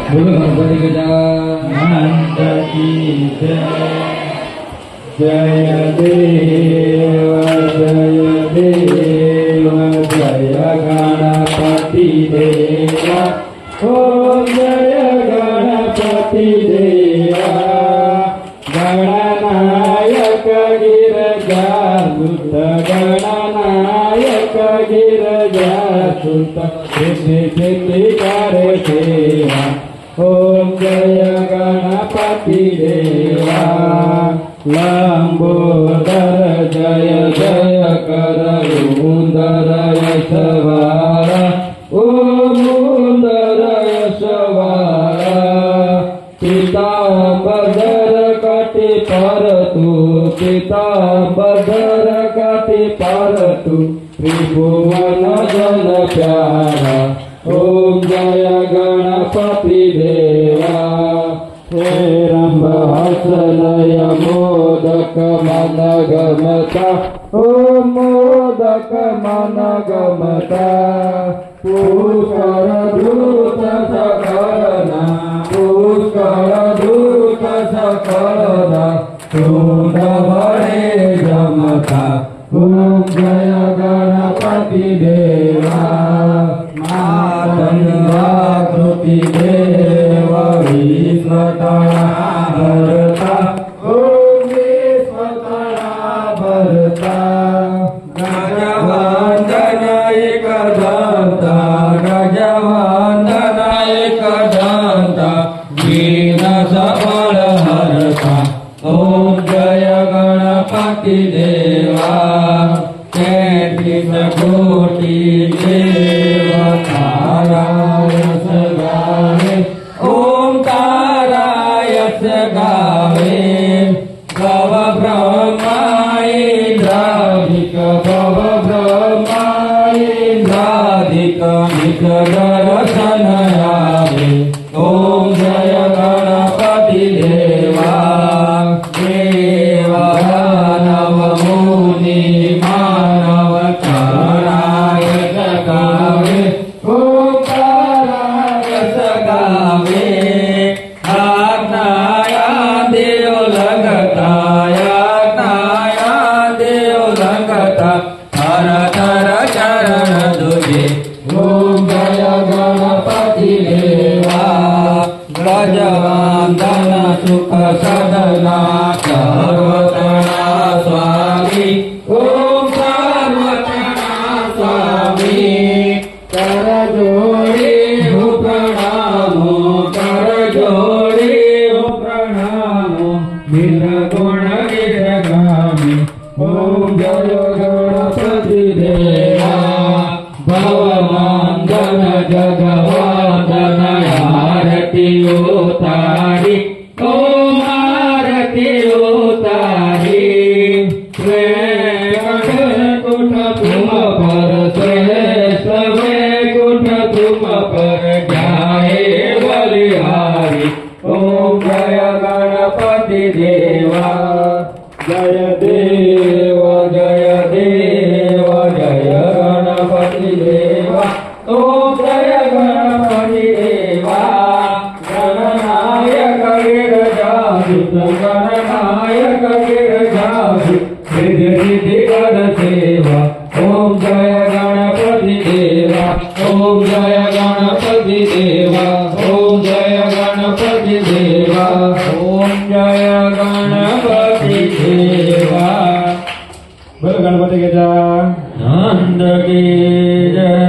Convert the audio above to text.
बोलो गणपति गजानन की जय। जय देव जय गणपति देवा। ओम जय गणपति देवा। गणनायक गिरजासुत गणनायक गिरजासुत सिद्धि सिद्धि करे सेवा। ओम जय गणपति देवा। लंबोदर जय जय कर मुंदर यशवारा। ओम मुंदर यशवारा। पीतांबर कटि परतु पीतांबर कटि परतु त्रिभुवन जन प्यारा। ओम जय गणपति देवा। हे रंभहसनय मोदक मन गमता। ओम मोदक मन गमता। पुष्कर धूत सकलना पुष्कर धूत सकलना तुंड बड़े जमता। ओम जय गणपति देवा। मातंगाकृति देव विश्वतरा भरता। ओम विश्वतरा भरता। गजवंदन एकदंता गजवंदन एकदंता वीण सबल हरता। ओम जय गणपति देवा। 33 कोटि देवतारायस गावे। ओम तारायस गावे। भव ब्रह्माइन्द्राधिक भव ब्रह्माइन्द्राधिक निज दर्शन आवे। ओम जय गणपति देवा। देव दानव मुनि मानव तारायस गावे। ओम तारायस गावे। आज्ञाया देव लगताया आज्ञाया देव लगता। हर तर चरण दुजे। ओम जय गणपति देवा। गजवंदन सुख सदना सर्वतना स्वामी। ओम सर्वतना स्वामी। कर जोड़े हो प्रणामो कर जोड़े हो प्रणामो निर्गुण निर्गामी। ओम जय गणपति देवा। भवमंदन जगवंदन आरती उतारी। ओम आरती उतारी। वैकुंठ तुम पर श्रेष्ठ वैकुंठ तुम पर जाए बलिहारी। ओम जय गणपति देवा। जय देव जय देव जय गणपति देवा। ओम जय गणपति देवा। गणनायक गिरजासुत गणनायक गिरजासुत सिद्धि सिद्धि कर सेवा। ओम जय गणपति देवा। ओम जय गणपति देवा। ओम जय गणपति देवा। ओम जय गणपति देवा। बोलो गणपति गजानन की जय।